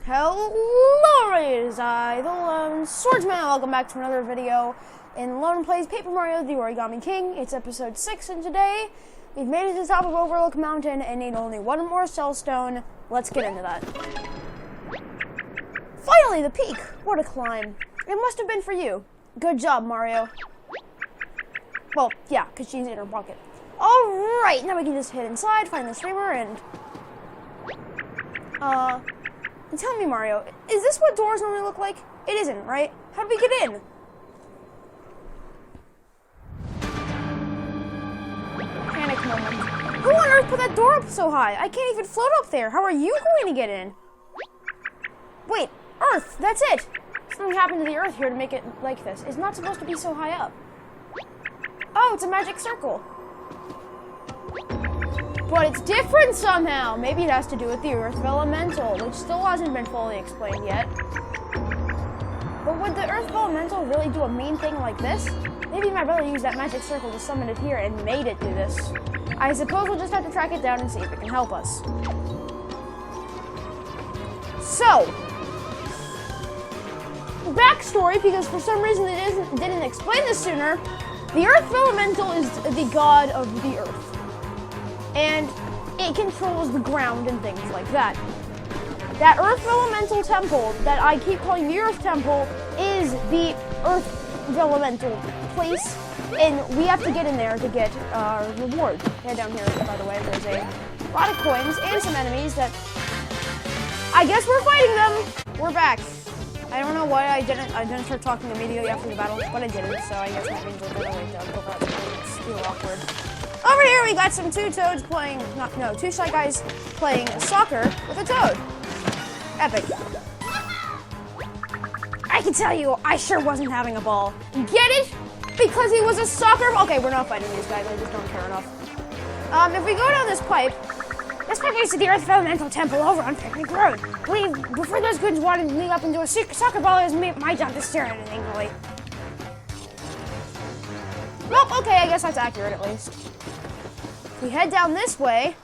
Hello, it is I, the Lone Swordsman. Welcome back to another video in Lone Plays Paper Mario: The Origami King. It's episode 6, and today we've made it to the top of Overlook Mountain and need only one more Cell Stone. Let's get into that. Finally, the peak! What a climb. It must have been for you. Good job, Mario. Well, yeah, because she's in her pocket. Alright, now we can just head inside, find the streamer, and tell me, Mario, is this what doors normally look like? It isn't, right? How did we get in? Panic moment. Who on earth put that door up so high? I can't even float up there. How are you going to get in? Wait, Earth, that's it. Something happened to the Earth here to make it like this. It's not supposed to be so high up. Oh, it's a magic circle. But it's different somehow. Maybe it has to do with the Earth Elemental, which still hasn't been fully explained yet. But would the Earth Elemental really do a mean thing like this? Maybe my brother used that magic circle to summon it here and made it do this. I suppose we'll just have to track it down and see if it can help us. So, backstory, because for some reason it didn't explain this sooner. The Earth Elemental is the god of the Earth. And it controls the ground and things like that. That Earth Elemental Temple that I keep calling the Earth Temple is the Earth Elemental place, and we have to get in there to get our reward. Yeah, down here, by the way, there's a lot of coins and some enemies that I guess we're fighting them. We're back. I don't know why I didn't start talking immediately after the battle, but I didn't, so I guess that means we're gonna wait until that's too awkward. Over here we got some two Shy Guys playing soccer with a toad. Epic. I can tell you, I sure wasn't having a ball. Get it? Because he was a soccer. Okay, we're not fighting these guys. I just don't care enough. If we go down this pipe leads to the Earth Elemental Temple over on Picnic Road. Before those goods wanted to leap up into a soccer ball, it was my job to stare at it angrily. Well, okay, I guess that's accurate at least. We head down this way.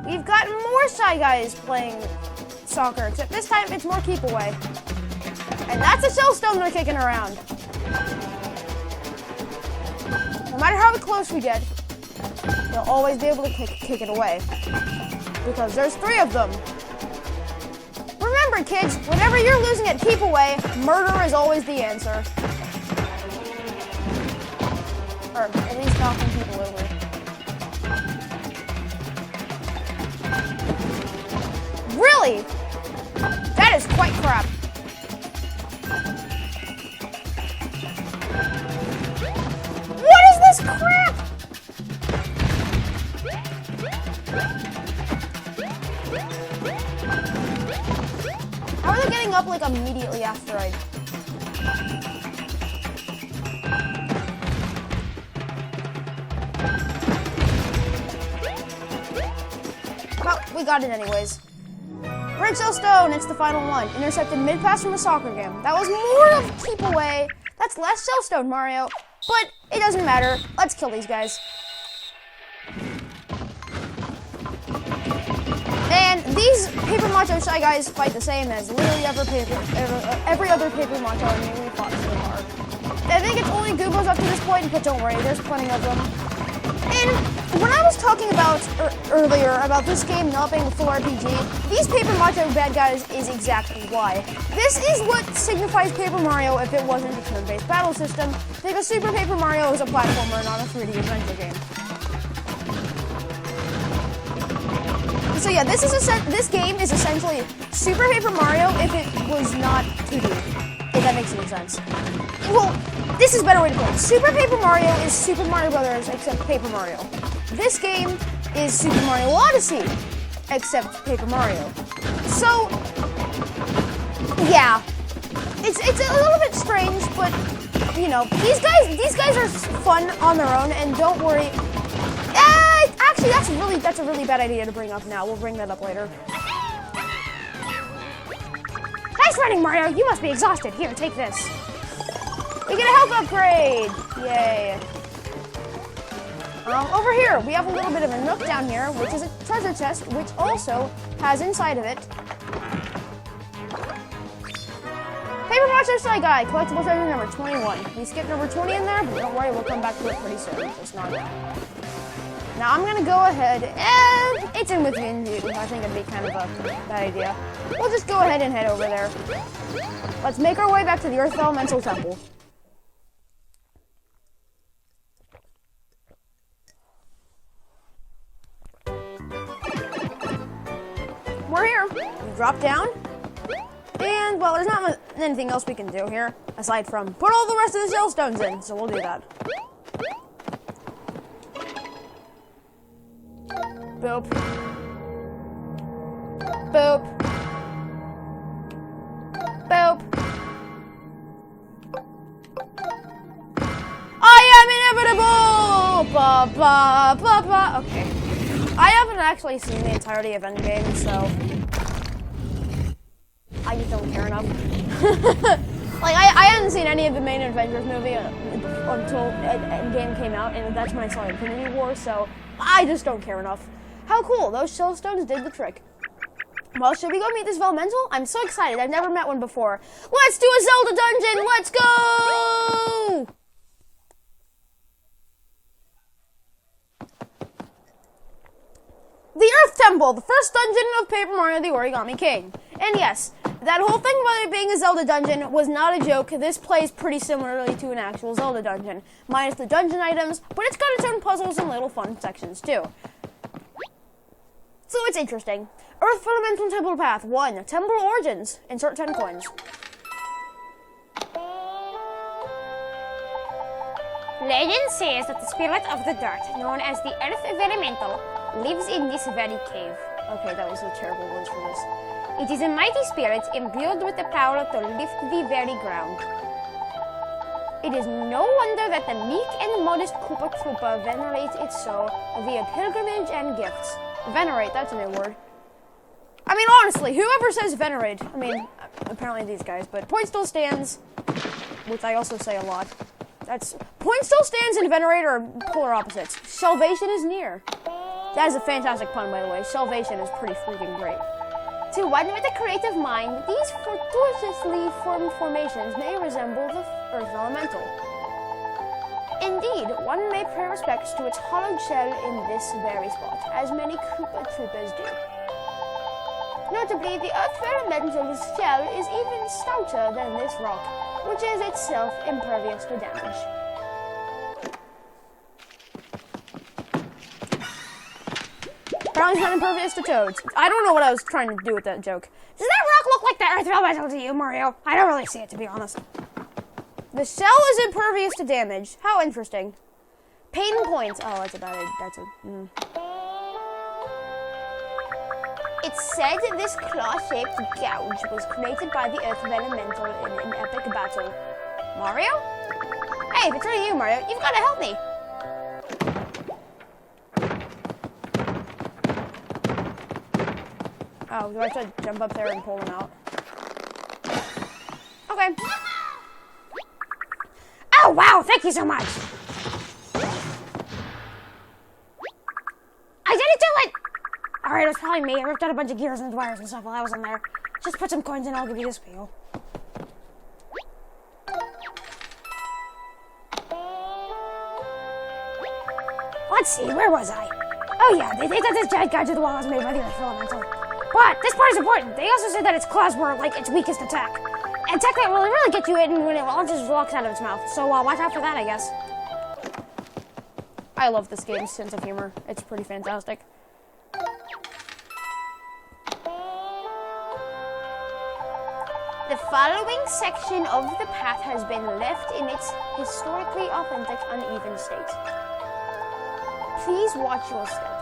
We've got more Shy Guys playing soccer, except this time it's more keep away. And that's a Cell Stone they're kicking around. No matter how close we get, they'll always be able to kick it away. Because there's 3 of them. Remember, kids, whenever you're losing at keep away, murder is always the answer. Or at least knocking people over. Really? That is quite crap. What is this crap? How are they getting up like immediately after I... We got it anyways. Red Cell Stone, it's the final one. Intercepted mid-pass from a soccer game. That was more of keep away. That's less Cell Stone, Mario. But it doesn't matter. Let's kill these guys. And these Paper Macho Shy Guys fight the same as literally every other Paper Macho anime we fought so far. I think it's only Goobos up to this point, but don't worry, there's plenty of them. And when I was talking about earlier about this game not being a full RPG, these Paper Mario bad guys is exactly why. This is what signifies Paper Mario if it wasn't a turn-based battle system, because Super Paper Mario is a platformer, not a 3D adventure game. So yeah, this game is essentially Super Paper Mario if it was not 2D, if that makes any sense. Well, this is a better way to put it. Super Paper Mario is Super Mario Brothers except Paper Mario. This game is Super Mario Odyssey except Paper Mario. So, yeah, it's a little bit strange, but you know, these guys are fun on their own, and don't worry. Actually, that's a really bad idea to bring up now. We'll bring that up later. Nice running, Mario. You must be exhausted. Here, take this. We get a health upgrade! Yay. Over here, we have a little bit of a nook down here, which is a treasure chest, which also has inside of it Paper Monster Sly Guy, collectible treasure number 21. We skipped number 20 in there, but don't worry, we'll come back to it pretty soon. Just not now. Now I'm gonna go ahead and it's in with Vinju. I think it'd be kind of a bad idea. We'll just go ahead and head over there. Let's make our way back to the Earth Elemental Temple. We're here. We drop down. And, well, there's not anything else we can do here, aside from put all the rest of the shell stones in, so we'll do that. Boop. Boop. Boop. I am inevitable! Ba ba ba ba. Okay. I haven't actually seen the entirety of Endgame, so I just don't care enough. Like, I hadn't seen any of the main Avengers movie until Endgame came out, and that's when I saw Infinity War, so I just don't care enough. How cool, those shell stones did the trick. Well, should we go meet this Velmental? I'm so excited, I've never met one before. Let's do a Zelda Dungeon, let's go! The Earth Temple, the first dungeon of Paper Mario the Origami King. And yes, that whole thing about it being a Zelda dungeon was not a joke. This plays pretty similarly to an actual Zelda dungeon, minus the dungeon items, but it's got its own puzzles and little fun sections too. So it's interesting. Earth Fundamental Temple Path 1, Temple Origins. Insert 10 coins. Legend says that the spirit of the dirt, known as the Earth Elemental, lives in this very cave. Okay, that was a terrible words for this. It is a mighty spirit imbued with the power to lift the very ground. It is no wonder that the meek and modest Koopa Troopa venerate it so via pilgrimage and gifts. Venerate, that's a new word. I mean, honestly, whoever says venerate, I mean, apparently these guys, but point still stands, which I also say a lot. That's, point still stands and venerate are polar opposites. Salvation is near. That is a fantastic pun, by the way. Salvation is pretty freaking great. To one with a creative mind, these fortuitously formed formations may resemble the Earth Elemental. Indeed, one may pay respects to its hollowed shell in this very spot, as many Koopa Troopas do. Notably, the Earth Elemental's shell is even stouter than this rock, which is itself impervious to damage. Apparently it's not impervious to toads. I don't know what I was trying to do with that joke. Does that rock look like the Earth Elemental to you, Mario? I don't really see it, to be honest. The shell is impervious to damage. How interesting. Pain points. Oh, that's a bad idea. It's said that this claw-shaped gouge was created by the Earth Elemental in an epic battle. Mario? Hey, if it's really you, Mario, you've got to help me. Oh, do I have to jump up there and pull them out? Okay. Oh, wow, thank you so much. I didn't do it! Alright, it was probably me. I ripped out a bunch of gears and wires and stuff while I was in there. Just put some coins in, I'll give you this wheel. Let's see, where was I? Oh yeah, they think that this giant guide to the wall was made by the Earth Elemental. But this part is important. They also said that its claws were like its weakest attack. And technically, it will really get you in when it launches rocks out of its mouth. So watch out for that, I guess. I love this game's sense of humor. It's pretty fantastic. The following section of the path has been left in its historically authentic uneven state. Please watch your step.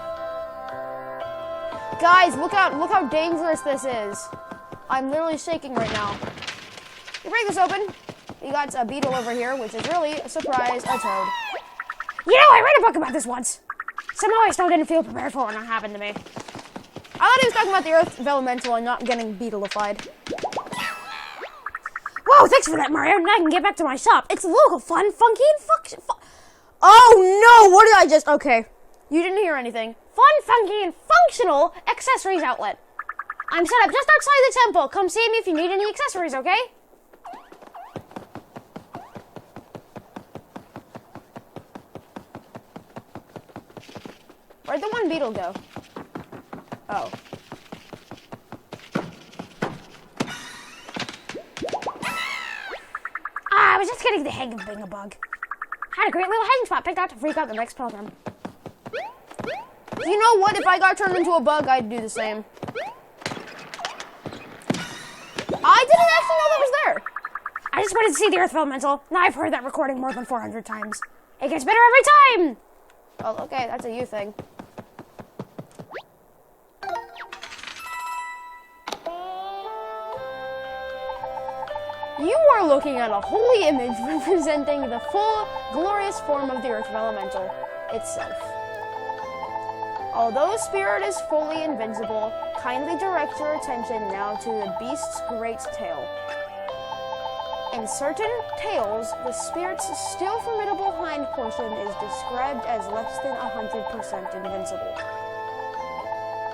Guys, look out! Look how dangerous this is. I'm literally shaking right now. You break this open. You got a beetle over here, which is really a surprise, a toad. You know, I read a book about this once. Somehow I still didn't feel prepared for when it happened to me. I thought he was talking about the Earth Elemental and not getting beetleified. Whoa, thanks for that, Mario. Now I can get back to my shop. It's local, fun, funky, and Oh no, what did I just... Okay, you didn't hear anything. Fun, funky, and functional accessories outlet. I'm set up just outside the temple. Come see me if you need any accessories, okay? Where'd the one beetle go? Oh. I was just getting the hang of being a bug. Had a great little hiding spot picked out to freak out the next program. You know what? If I got turned into a bug, I'd do the same. I didn't actually know that was there. I just wanted to see the Earth Elemental. Now I've heard that recording more than 400 times. It gets better every time. Oh, okay, that's a you thing. You are looking at a holy image representing the full, glorious form of the Earth Elemental itself. Although spirit is fully invincible, kindly direct your attention now to the beast's great tail. In certain tales, the spirit's still formidable hind portion is described as less than 100% invincible.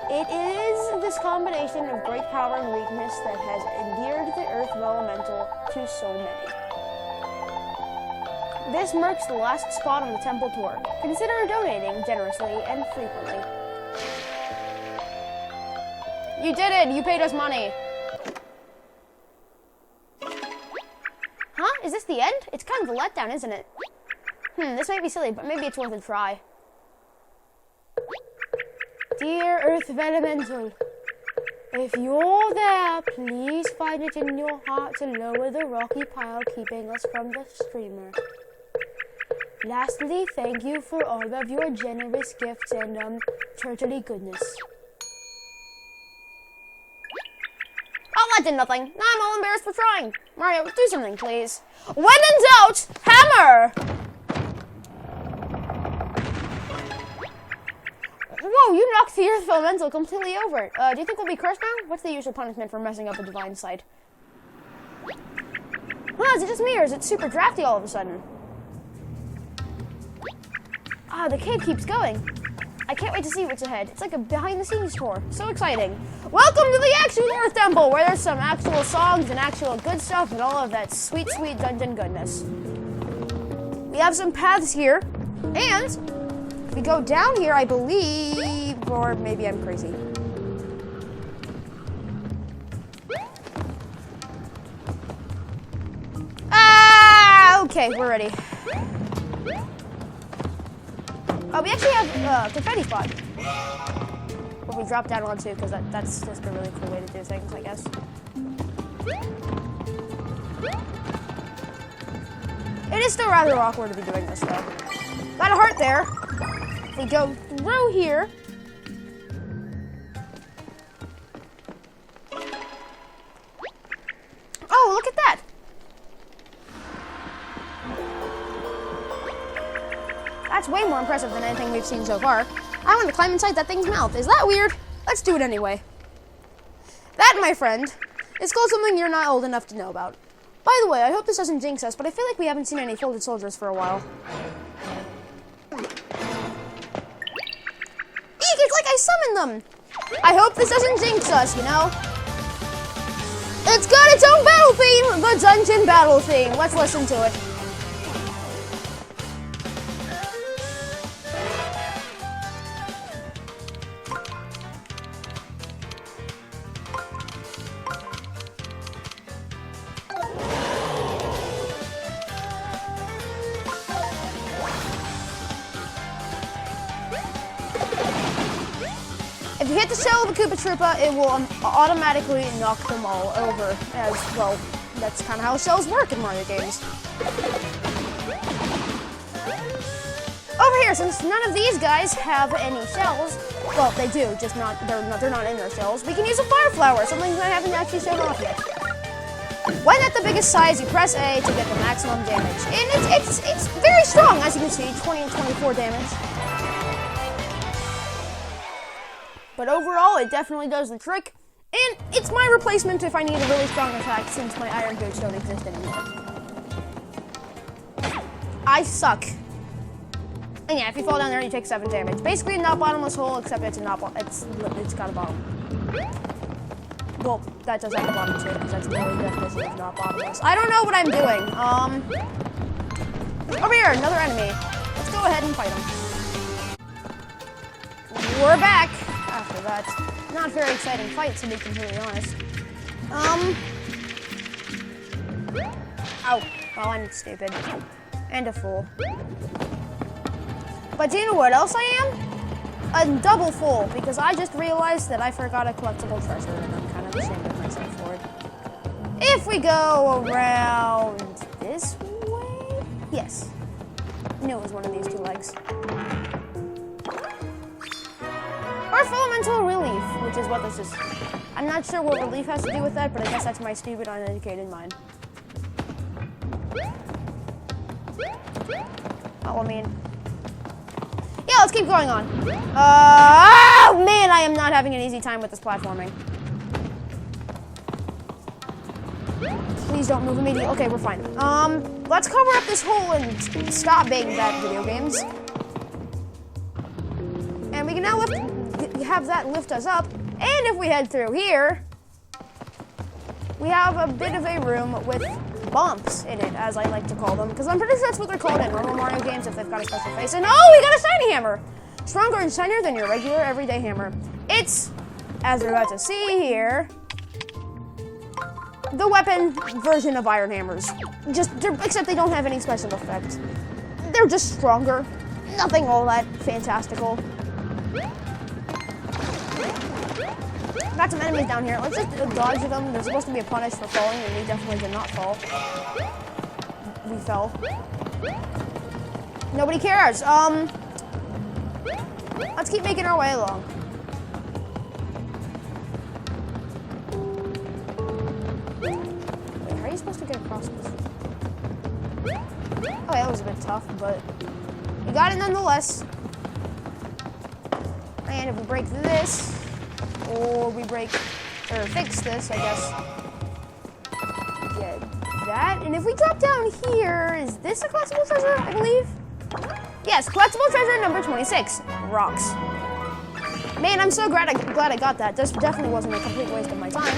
It is this combination of great power and weakness that has endeared the Earth Elemental to so many. This marks the last spot on the temple tour. Consider donating generously and frequently. You did it! You paid us money! Huh? Is this the end? It's kind of a letdown, isn't it? This might be silly, but maybe it's worth a try. Dear Earth Elemental, if you're there, please find it in your heart to lower the rocky pile keeping us from the streamer. Lastly, thank you for all of your generous gifts and, turtley goodness. Oh, that did nothing. Now I'm all embarrassed for trying. Mario, do something, please. When in doubt, hammer! Whoa, you knocked the Earth Elemental completely over. Do you think we'll be cursed now? What's the usual punishment for messing up a divine sight? Is it just me, or is it super drafty all of a sudden? The cave keeps going. I can't wait to see what's ahead. It's like a behind-the-scenes tour. So exciting. Welcome to the actual Earth Temple, where there's some actual songs and actual good stuff and all of that sweet, sweet dungeon goodness. We have some paths here, and if we go down here, I believe, or maybe I'm crazy. Okay, we're ready. Oh, we actually have a confetti spot. What we drop down onto, because that's just a really cool way to do things, I guess. It is still rather awkward to be doing this, though. Got a heart there. We go through here. Oh, look at that. That's way more impressive than anything we've seen so far. I want to climb inside that thing's mouth. Is that weird? Let's do it anyway. That, my friend, is called something you're not old enough to know about. By the way, I hope this doesn't jinx us, but I feel like we haven't seen any folded soldiers for a while. Eek, it's like I summoned them! I hope this doesn't jinx us, you know? It's got its own battle theme! The dungeon battle theme. Let's listen to it. If you hit the shell of a Koopa Troopa, it will automatically knock them all over. As well, that's kind of how shells work in Mario games. Over here, since none of these guys have any shells, well, they do, just not they're not in their shells. We can use a fire flower, something that I haven't actually shown off yet. When at the biggest size, you press A to get the maximum damage, and it's very strong, as you can see, 20 and 24 damage. But overall, it definitely does the trick, and it's my replacement if I need a really strong attack since my iron boots don't exist anymore. I suck. And yeah, if you fall down there, you take 7 damage. Basically, a not bottomless hole, except it's a not it's got a bottom. Well, that does have a bottom too, because that's the only definition of not bottomless. I don't know what I'm doing. Over here, another enemy. Let's go ahead and fight him. We're back after that. Not very exciting fight, to be completely honest. Ow. Well, I'm stupid. And a fool. But do you know what else I am? A double fool, because I just realized that I forgot a collectible treasure, and I'm kind of ashamed of myself for it. If we go around this way? Yes. I knew it was one of these 2 legs. Earth Elemental Relief, which is what this is. I'm not sure what relief has to do with that, but I guess that's my stupid, uneducated mind. Oh, I mean... Yeah, let's keep going on. Oh, man, I am not having an easy time with this platforming. Please don't move immediately. Okay, we're fine. Let's cover up this hole and stop being bad video games. And we can now have that lift us up. And if we head through here, we have a bit of a room with bumps in it, as I like to call them, because I'm pretty sure that's what they're called in normal Mario games if they've got a special face. And oh, we got a shiny hammer! Stronger and shinier than your regular everyday hammer. It's, as you're about to see here, the weapon version of iron hammers. Except they don't have any special effect. They're just stronger. Nothing all that fantastical. Got some enemies down here. Let's just dodge them. They're supposed to be a punish for falling, and we definitely did not fall. We fell. Nobody cares. Let's keep making our way along. Wait, how are you supposed to get across this? Oh, that was a bit tough, but we got it nonetheless. And if we break this, or we break, or fix this, I guess. Get that. And if we drop down here, is this a collectible treasure, I believe? Yes, collectible treasure number 26, rocks. Man, I'm so glad I got that. This definitely wasn't a complete waste of my time.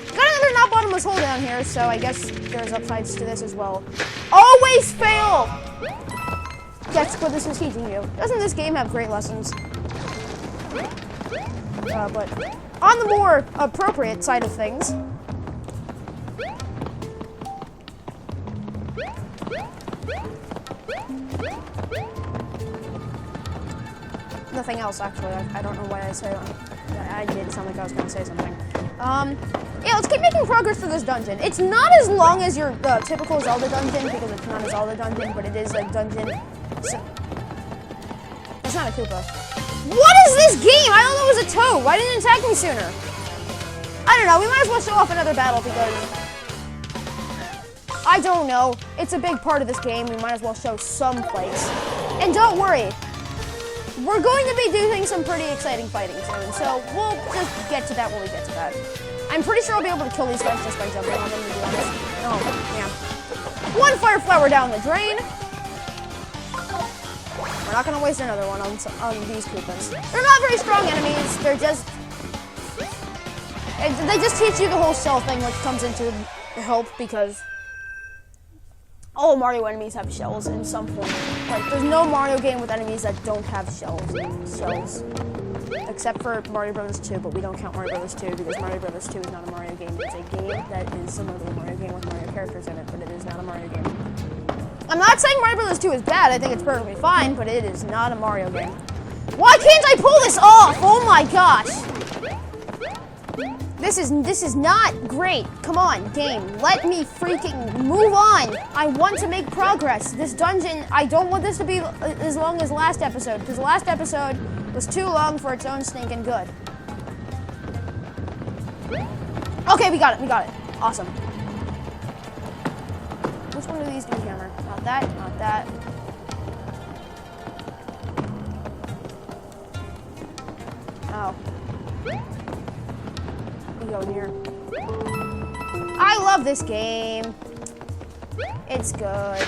Got another not bottomless hole down here, so I guess there's upsides to this as well. Always fail! That's what this is teaching you. Doesn't this game have great lessons? But on the more appropriate side of things, nothing else actually. I don't know why I say that. I made it sound like I was going to say something. Yeah, let's keep making progress through this dungeon. It's not as long as your typical Zelda dungeon, because it's not a Zelda dungeon, but it is a dungeon. So, it's not a Koopa. What is this game? I don't know it was a toad. Why didn't it attack me sooner? I don't know. We might as well show off another battle because I don't know. It's a big part of this game. We might as well show some place. And don't worry. We're going to be doing some pretty exciting fighting soon, so we'll just get to that when we get to that. I'm pretty sure I'll be able to kill these guys just by jumping on them, to be honest. Oh, yeah. One fire flower down the drain. We're not going to waste another one on these Koopas. They're not very strong enemies. They're just... They just teach you the whole shell thing, which comes into help because all Mario enemies have shells in some form. Like, there's no Mario game with enemies that don't have shells. Except for Mario Bros. 2, but we don't count Mario Bros. 2 because Mario Bros. 2 is not a Mario game. It's a game that is similar to a Mario game with Mario characters in it, but it is not a Mario game. I'm not saying Mario Bros. 2 is bad. I think it's perfectly fine, but it is not a Mario game. Why can't I pull this off? Oh my gosh! This is not great. Come on, game. Let me freaking move on. I want to make progress. This dungeon, I don't want this to be as long as last episode, because last episode was too long for its own stinking good. Okay, we got it. Awesome. Which one of these do we hammer? Not that, not that. Oh. We go here. I love this game. It's good.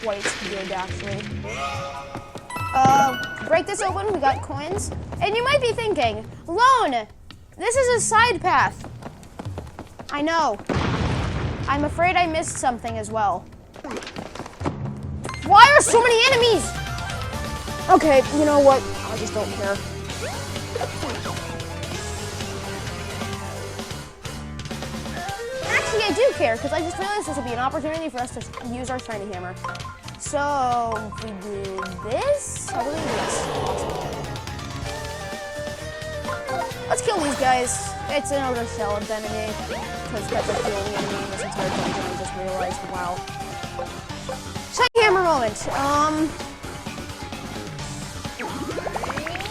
Quite good, actually. Break this open, we got coins. And you might be thinking, Lone, this is a side path. I know. I'm afraid I missed something as well. Why are so many enemies? Okay, you know what? I just don't care. Actually, I do care, because I just realized this will be an opportunity for us to use our shiny hammer. So, if we do this, I believe yes. Let's kill these guys. It's another shell of enemy, because that's like the only enemy in this entire dungeon. I just realized, wow. Shiny hammer moment.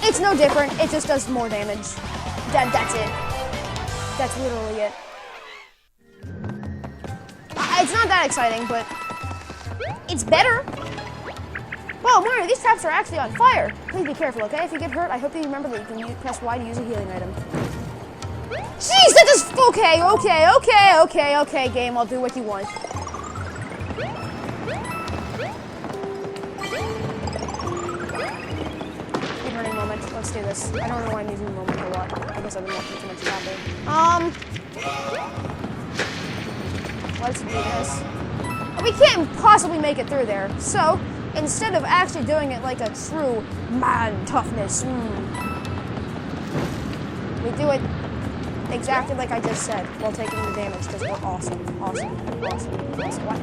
It's no different. It just does more damage. That's it. That's literally it. It's not that exciting, but it's better. Whoa, Mario, these traps are actually on fire. Please be careful, okay? If you get hurt, I hope you remember that you can press Y to use a healing item. Jeez, that is... Okay, game. I'll do what you want. Speedrunning moment. Let's do this. I don't know why I'm using the moment a lot. I guess I've been watching too much Zelda. Let's do this. We can't possibly make it through there. So, instead of actually doing it like a true man toughness, we do it exactly like I just said, while taking the damage, because we're awesome.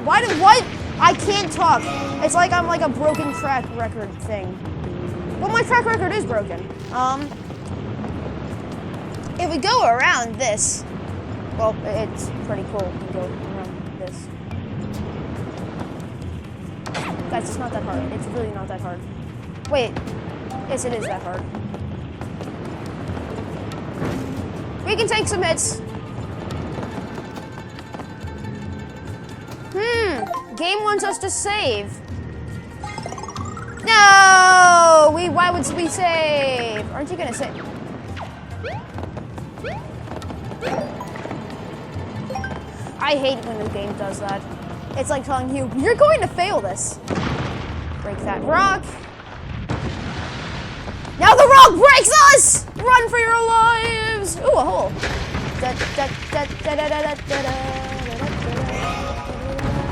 What? I can't talk. It's like I'm like a broken track record thing. Well, my track record is broken. If we go around this, well, it's pretty cool. We go around this. Guys, it's not that hard. It's really not that hard. Wait. Yes, it is that hard. We can take some hits. Game wants us to save. No! Why would we save? Aren't you gonna save? I hate when the game does that. It's like telling you, you're going to fail this. Break that rock. Now the rock breaks us! Run for your lives! Ooh, a hole. I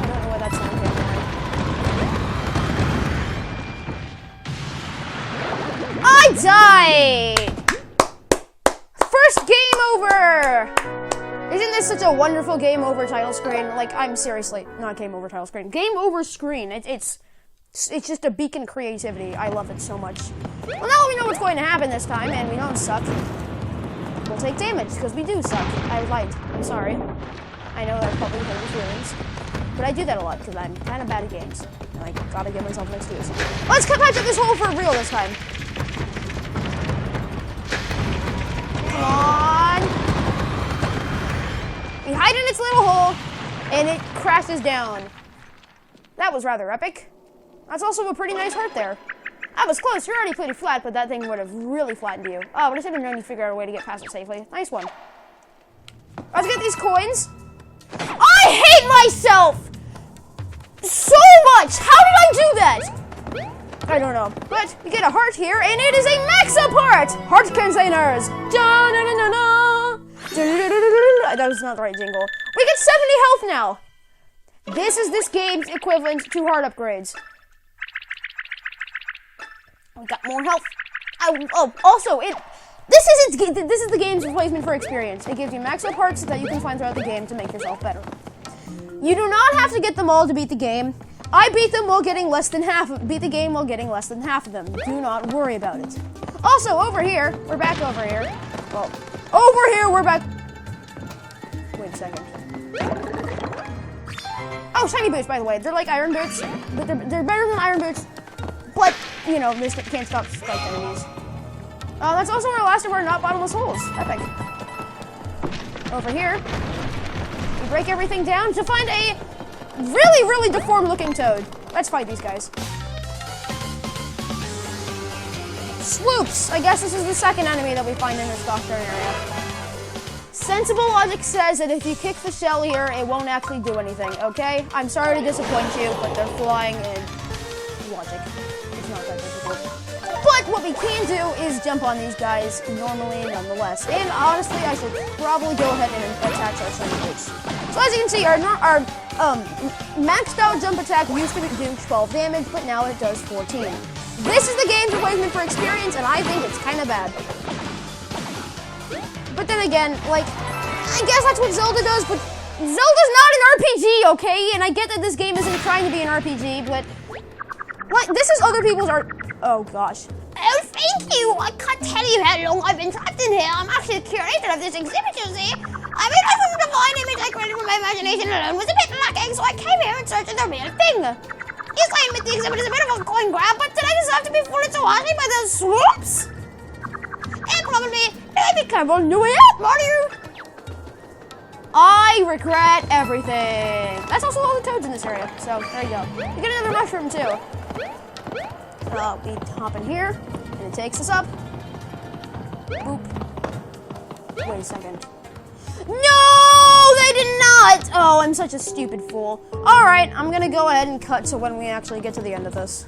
don't know why that's not here. I died! First game over! Isn't this such a wonderful game over title screen? Like, I'm seriously, not game over title screen. Game over screen. It's just a beacon of creativity. I love it so much. Well, now that we know what's going to happen this time, and we don't suck, we'll take damage, because we do suck. I lied. I'm sorry. I know that probably hurt your feelings. But I do that a lot, because I'm kind of bad at games. And I gotta give myself an excuse. Let's patch up this hole for real this time. Come on. We hide in its little hole, and it crashes down. That was rather epic. That's also a pretty nice heart there. That was close. You're already pretty flat, but that thing would have really flattened you. Oh, but I should have known you figure out a way to get past it safely. Nice one. Let's get these coins. I hate myself so much. How did I do that? I don't know. But we get a heart here, and it is a max-up heart. Heart containers. That was not the right jingle. We get 70 health now. This is this game's equivalent to heart upgrades. We got more health. Also, this is the game's replacement for experience. It gives you max up hearts that you can find throughout the game to make yourself better. You do not have to get them all to beat the game. I beat them while getting less than half. Beat the game while getting less than half of them. Do not worry about it. Also, over here, we're back over here. Well, over here, we're back. Wait a second. Oh, shiny boots, by the way. They're like iron boots, but they're better than iron boots. But, you know, they can't stop strike enemies. That's also our last of our not bottomless holes. Epic. Over here, we break everything down to find a really, really deformed looking toad. Let's fight these guys. Swoops! I guess this is the second enemy that we find in this Doctrine area. Sensible logic says that if you kick the shell here, it won't actually do anything, okay? I'm sorry to disappoint you, but they're flying in logic. It's not that difficult. what we can do is jump on these guys normally, nonetheless. And honestly, I should probably go ahead and attach our sandwich. So as you can see, our maxed out jump attack used to do 12 damage, but now it does 14. This is the game's replacement for experience, and I think it's kind of bad. But then again, like, I guess that's what Zelda does, but Zelda's not an RPG, okay? And I get that this game isn't trying to be an RPG, but like, this is other people's art. Oh gosh. Oh, thank you. I can't tell you how long I've been trapped in here. I'm actually the curator of this exhibit, you see. I mean, I from a divine image I created with my imagination alone was a bit lacking, so I came here in search of the real thing. Yes, I admit the exhibit is a bit of a coin grab, but did I deserve to be fooled into watching by those swoops? And probably, be careful on your way out, Mario. I regret everything. That's also all the toads in this area, so there you go. You get another mushroom too. We hop in here, and it takes us up. Boop. Wait a second. No, they did not! Oh, I'm such a stupid fool. Alright, I'm gonna go ahead and cut to when we actually get to the end of this.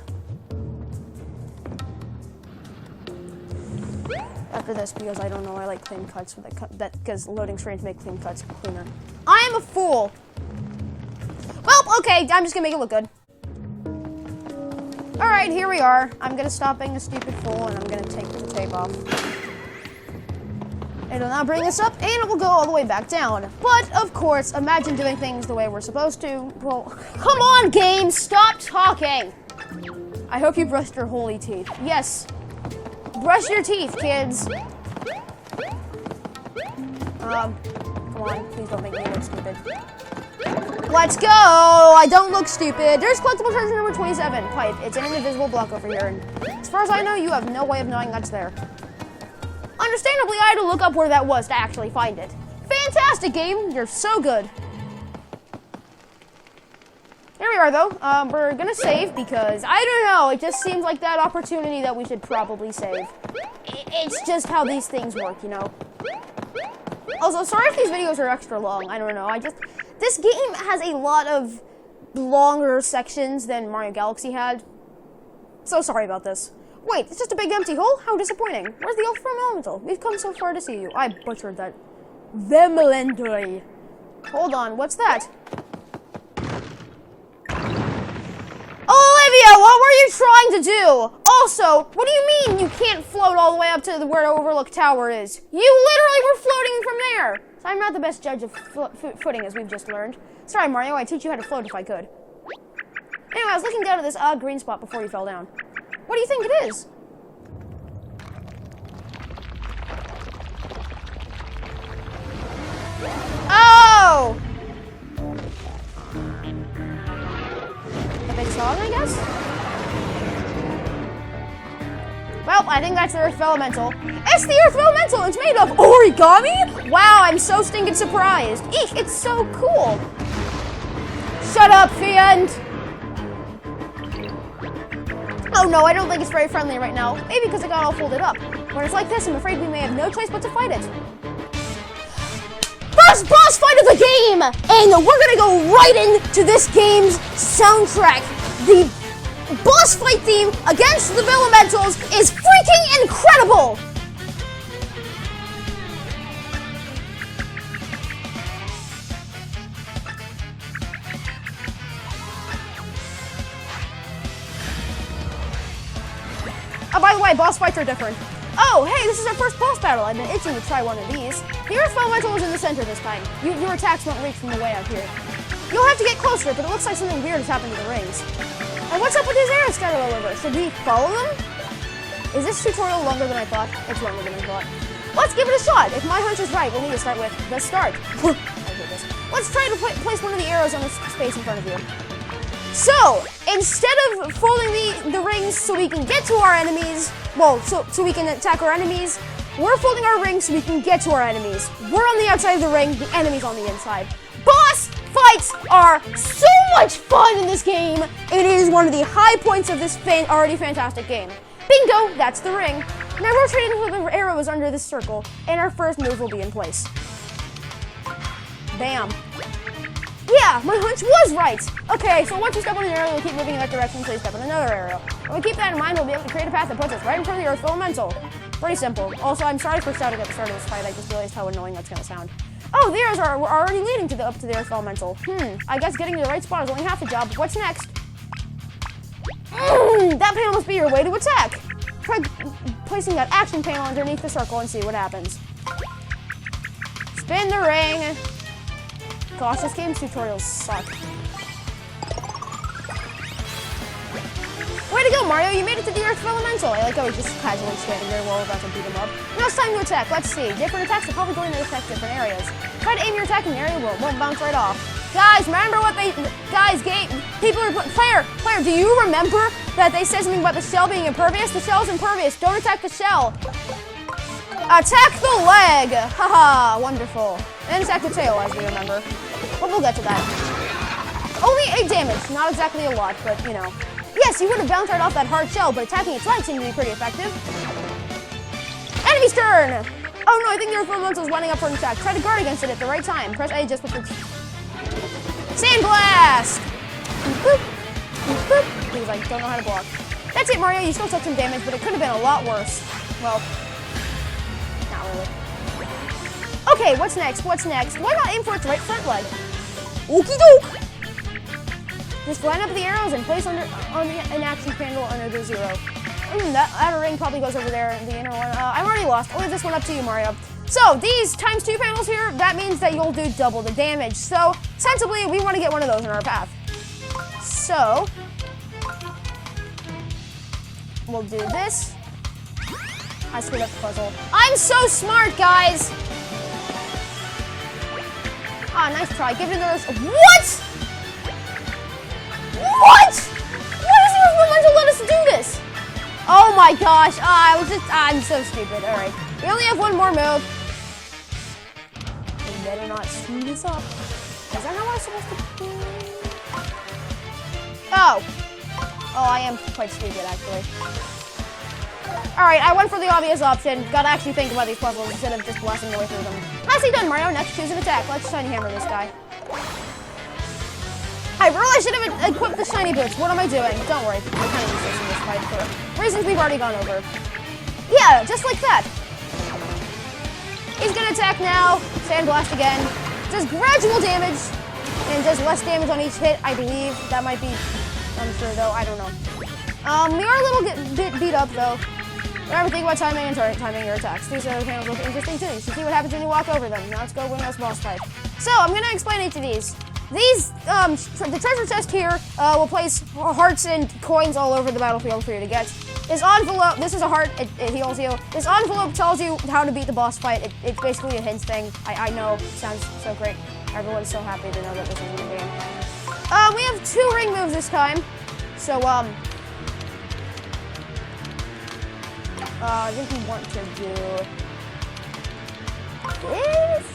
After this, because I don't know, I like clean cuts with because loading screens make clean cuts cleaner. I am a fool! Well, okay, I'm just gonna make it look good. Alright, here we are. I'm gonna stop being a stupid fool, and I'm gonna take the tape off. It'll now bring us up, and it will go all the way back down. But, of course, imagine doing things the way we're supposed to. Well, come on, game! Stop talking! I hope you brushed your holy teeth. Yes. Brush your teeth, kids. Come on, please don't make me look stupid. Let's go! I don't look stupid. There's collectible treasure number 27, pipe. It's in an invisible block over here, and as far as I know, you have no way of knowing that's there. Understandably, I had to look up where that was to actually find it. Fantastic game, you're so good. Here we are, though. We're gonna save because, I don't know, it just seems like that opportunity that we should probably save. It's just how these things work, you know? Also, sorry if these videos are extra long, I don't know, this game has a lot of longer sections than Mario Galaxy had. So sorry about this. Wait, it's just a big empty hole? How disappointing. Where's the elf from Elemental? We've come so far to see you. I butchered that. Vemelendoi. Hold on, what's that? Olivia, what were you trying to do? Also, what do you mean you can't float all the way up to where Overlook Tower is? You literally were floating from there. So I'm not the best judge of footing, as we've just learned. Sorry, Mario, I'd teach you how to float if I could. Anyway, I was looking down at this odd green spot before you fell down. What do you think it is? Oh! A big song, I guess? Well, I think that's the Earth Elemental. It's the Earth Elemental! It's made of origami? Wow, I'm so stinking surprised. Eek, it's so cool. Shut up, Fiend! Oh no, I don't think it's very friendly right now. Maybe because it got all folded up. When it's like this, I'm afraid we may have no choice but to fight it. First boss fight of the game! And we're gonna go right into this game's soundtrack. The boss fight theme against the Elementals is freaking incredible! Oh, by the way, boss fights are different. Oh, hey, this is our first boss battle. I've been itching to try one of these. The Earth Elemental is in the center this time. Your attacks won't reach from the way out here. You'll have to get closer, but it looks like something weird has happened to the rings. And what's up with these arrows scattered all over? Should we follow them? Is this tutorial longer than I thought? It's longer than I thought. Let's give it a shot. If my hunch is right, we'll need to start with the start. I hate this. Let's try to place one of the arrows on the space in front of you. So, instead of folding the rings so we can get to our enemies, well, so we can attack our enemies, we're folding our rings so we can get to our enemies. We're on the outside of the ring, the enemy's on the inside. Boss fights are so much fun in this game. It is one of the high points of this already fantastic game. Bingo, that's the ring. Now rotate until the arrow is under this circle, and our first move will be in place. Bam. Yeah, my hunch was right. Okay, so once you step on an arrow, you'll keep moving in that direction until you step on another arrow. When we keep that in mind, we'll be able to create a path that puts us right in front of the Earth Elemental. Pretty simple. Also, I'm sorry for shouting at the start of this fight. I just realized how annoying that's going to sound. Oh, the arrows are already leading to up to the Earth Elemental. I guess getting to the right spot is only half the job. What's next? That panel must be your way to attack. Try placing that action panel underneath the circle and see what happens. Spin the ring. Gosh, this game's tutorials suck. Way to go, Mario! You made it to the Earth Elemental. I like how he's just casually standing there while we're about to beat him up. Now it's time to attack. Let's see. Different attacks are probably going to affect different areas. Try to aim your attack in an area where it won't bounce right off. Guys, remember what they... Guys, people are... Player, do you remember that they said something about the shell being impervious? The shell's impervious. Don't attack the shell. Attack the leg. Haha, wonderful. And attack the tail, as we remember. But we'll get to that. Only 8 damage. Not exactly a lot, but, you know. Yes, you would have bounced right off that hard shell, but attacking its leg seemed to be pretty effective. Enemy's turn! Oh no, I think the Earth Elemental is lining up for an attack. Try to guard against it at the right time. Press A just with the... Sandblast! Boop, boop, because I don't know how to block. That's it, Mario. You still took some damage, but it could have been a lot worse. Well, not really. Okay, what's next? Why not aim for its right front leg? Okie doke! Just line up the arrows and place an action panel under the 0. That outer ring probably goes over there, the inner one. I'm already lost. I'll leave this one up to you, Mario. So, these ×2 panels here, that means that you'll do double the damage. So, sensibly, we want to get one of those in our path. So, we'll do this. I screwed up the puzzle. I'm so smart, guys! Ah, nice try. Give it another... What?! What? Why does the Earth Elemental let us do this? Oh my gosh. I'm so stupid. Alright. We only have one more move. We better not screw this up. Is that how I'm supposed to do? Oh, I am quite stupid, actually. Alright, I went for the obvious option. Gotta actually think about these puzzles instead of just blasting away through them. Nicely done, Mario. Next, choose an attack. Let's shiny hammer this guy. I really should have equipped the shiny boots. What am I doing? Don't worry. We're kind of useless in this fight for reasons we've already gone over. Yeah, just like that. He's gonna attack now. Sandblast again. Does gradual damage and does less damage on each hit, I believe. That might be unsure though. I don't know. We are a little bit beat up though. Remember, think about timing and timing your attacks. These other panels look interesting too. You should see what happens when you walk over them. Now let's go win this boss fight. So I'm gonna explain each of these. These, the treasure chest here will place hearts and coins all over the battlefield for you to get. This envelope, this is a heart, it heals you. This envelope tells you how to beat the boss fight. It's basically a hint thing. I know, sounds so great. Everyone's so happy to know that this is in the game. We have 2 ring moves this time. So, I think we want to do this.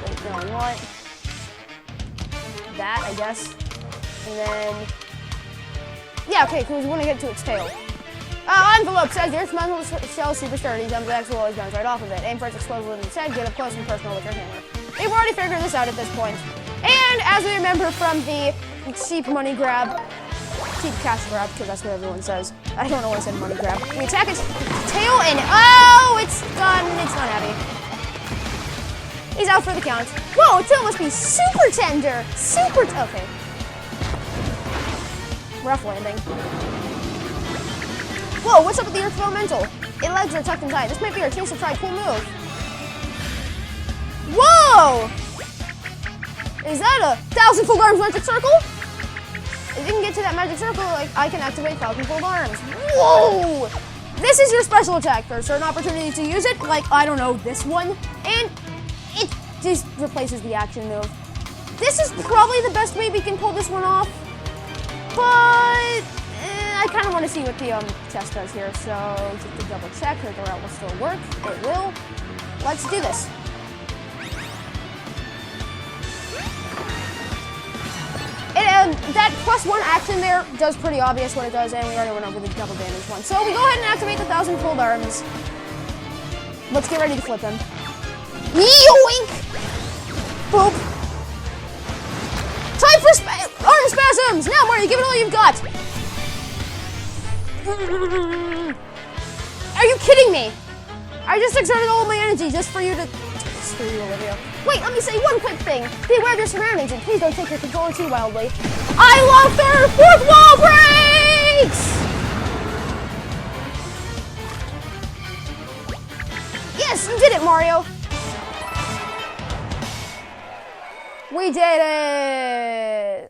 Wait, no, what? That, I guess. And then... Yeah, okay, because we want to get to its tail. Envelope says the Earth Elemental shell is super sturdy. Jump attacks will always bounce right off of it. Aim for its explosive in its head. Get up close and personal with your hammer. We've already figured this out at this point. And as we remember from the cheap money grab, cheap cash grab, because that's what everyone says. I don't know why I said money grab. We attack its tail and oh, it's done. It's not happy. He's out for the count. Whoa, its tail must be super tender. Okay. Rough landing. Whoa, what's up with the Earth Elemental? Its legs are tucked and tied. This might be our chance to try a cool move. Whoa! Is that a 1,000-fold arms magic circle? If you can get to that magic circle, I can activate 1,000-fold arms. Whoa! This is your special attack. For a certain opportunity to use it, like, I don't know, this one. And it just replaces the action move. This is probably the best way we can pull this one off. But I kind of want to see what the chest does here. So just to double check that the route will still work. It will. Let's do this. That +1 action there does pretty obvious what it does, and we already went over the double damage one. So we go ahead and activate the 1,000-fold arms. Let's get ready to flip him. Yoink! Boop! arm spasms! Now, Mario, give it all you've got! Are you kidding me? I just exerted all of my energy just for you to... Screw you, Olivia. Wait, let me say one quick thing. Be aware of your surroundings and please don't take your controller too wildly. I love third fourth wall breaks! Yes, you did it, Mario! We did it!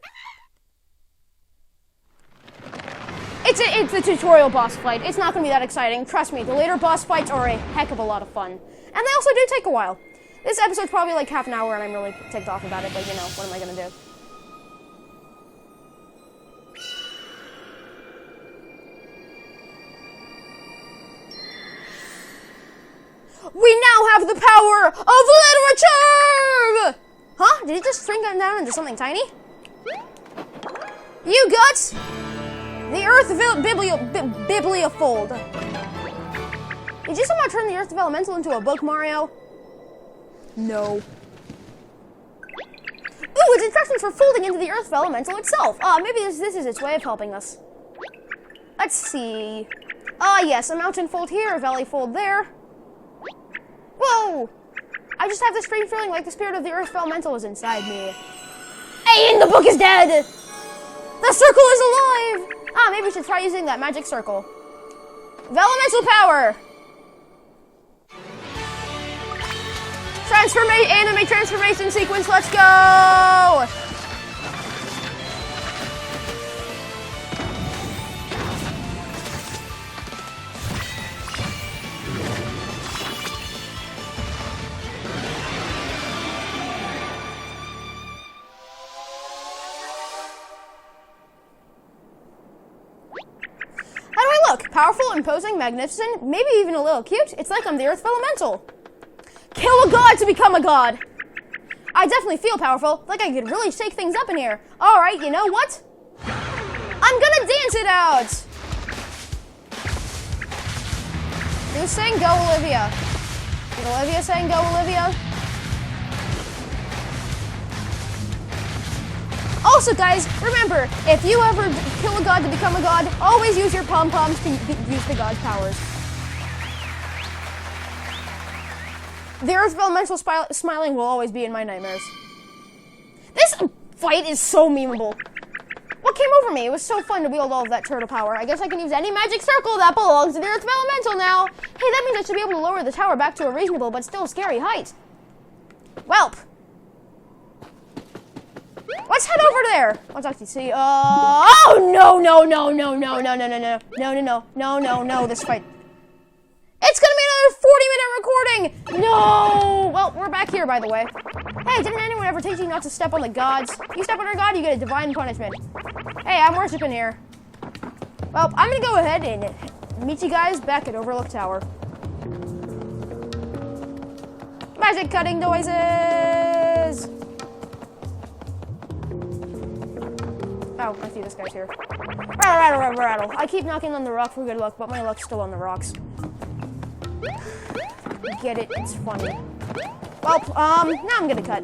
It's a tutorial boss fight. It's not going to be that exciting. Trust me, the later boss fights are a heck of a lot of fun. And they also do take a while. This episode's probably like half an hour and I'm really ticked off about it, but you know, what am I going to do? We now have the power of literature! Huh? Did it just shrink down into something tiny? You got the Earth Bibliofold. Did you somehow turn the Earth Developmental into a book, Mario? No. Ooh, it's instructions for folding into the Earth Developmental itself. Maybe this is its way of helping us. Let's see. Yes, a mountain fold here, a valley fold there. Whoa! I just have this strange feeling like the spirit of the Earth Elemental is inside me. Hey, and the book is dead! The circle is alive! Maybe we should try using that magic circle. Elemental power! Anime transformation sequence, let's go! Look, powerful, imposing, magnificent, maybe even a little cute. It's like I'm the Earth Elemental. Kill a god to become a god. I definitely feel powerful, like I could really shake things up in here. All right, you know what? I'm gonna dance it out. Who's saying go, Olivia? Is Olivia saying go, Olivia? Also, guys, remember, if you ever kill a god to become a god, always use your pom-poms to use the god's powers. The Earth Elemental smiling will always be in my nightmares. This fight is so memeable. What came over me? It was so fun to wield all of that turtle power. I guess I can use any magic circle that belongs to the Earth Elemental now. Hey, that means I should be able to lower the tower back to a reasonable but still scary height. Welp. Let's head over there. Let's actually see. Oh no! This fight. It's gonna be another 40-minute recording. No. Well, we're back here, by the way. Hey, didn't anyone ever teach you not to step on the gods? You step on a god, you get a divine punishment. Hey, I'm worshiping here. Well, I'm gonna go ahead and meet you guys back at Overlook Tower. Magic cutting noises. Oh, I see this guy's here. Rattle. I keep knocking on the rock for good luck, but my luck's still on the rocks. Get it? It's funny. Well, now I'm gonna cut.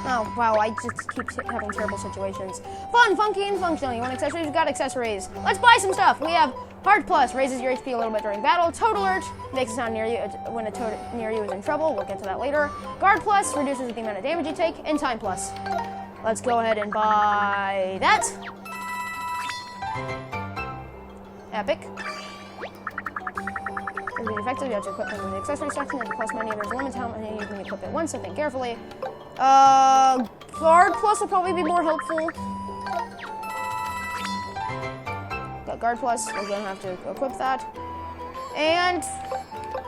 Oh, wow, I just keep having terrible situations. Fun, funky, and functional. You want accessories? We've got accessories. Let's buy some stuff. We have Heart Plus, raises your HP a little bit during battle. Toad Alert, makes a sound near you when a toad near you is in trouble. We'll get to that later. Guard Plus, reduces the amount of damage you take. And Time Plus. Let's go ahead and buy that. Epic. To be effective, you have to equip them in the accessory section. At the plus money, there's a limit to how many you can equip at once, so think carefully. Guard Plus will probably be more helpful. Got Guard Plus, we're gonna have to equip that. And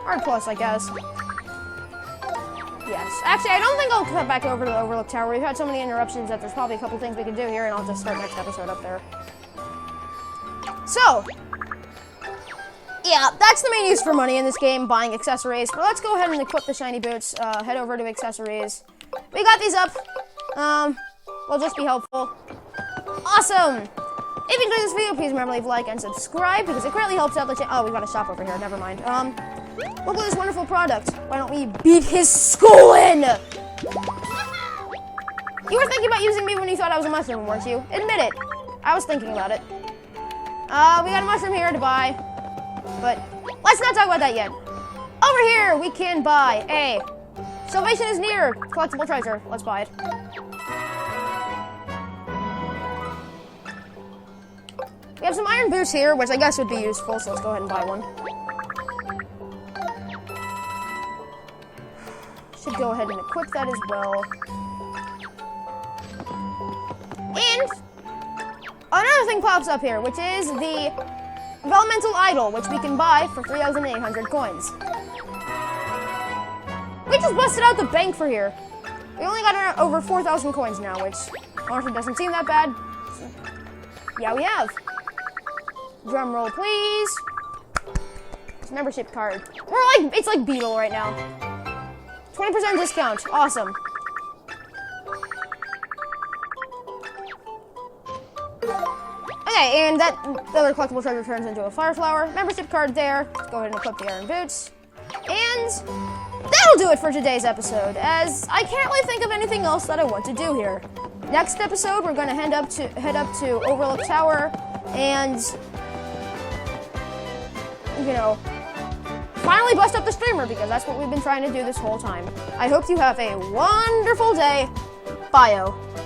Guard Plus, I guess. Yes. Actually, I don't think I'll cut back over to the Overlook Tower. We've had so many interruptions that there's probably a couple things we can do here, and I'll just start next episode up there. So, yeah, that's the main use for money in this game, buying accessories. But let's go ahead and equip the shiny boots. Head over to accessories. We got these up. Will just be helpful. Awesome! If you enjoyed this video, please remember to leave a like and subscribe because it greatly helps out the channel. Oh, we got a shop over here. Never mind. Look at this wonderful product. Why don't we beat his skull in? You were thinking about using me when you thought I was a mushroom, weren't you? Admit it. I was thinking about it. We got a mushroom here to buy, but let's not talk about that yet. Over here, we can buy a Salvation is Near collectible treasure. Let's buy it. We have some iron boots here, which I guess would be useful, so let's go ahead and buy one. Should go ahead and equip that as well. And another thing pops up here, which is the Developmental Idol, which we can buy for 3,800 coins. We just busted out the bank for here. We only got over 4,000 coins now, which honestly doesn't seem that bad. Yeah, we have. Drum roll, please. It's a membership card. It's like Beetle right now. 20% discount. Awesome. Okay, and that the other collectible treasure turns into a fire flower. Membership card there. Let's go ahead and equip the iron boots. And that'll do it for today's episode, as I can't really think of anything else that I want to do here. Next episode, we're going to head up to Overlook Tower and, you know, finally bust up the streamer, because that's what we've been trying to do this whole time. I hope you have a wonderful day. Bye-o.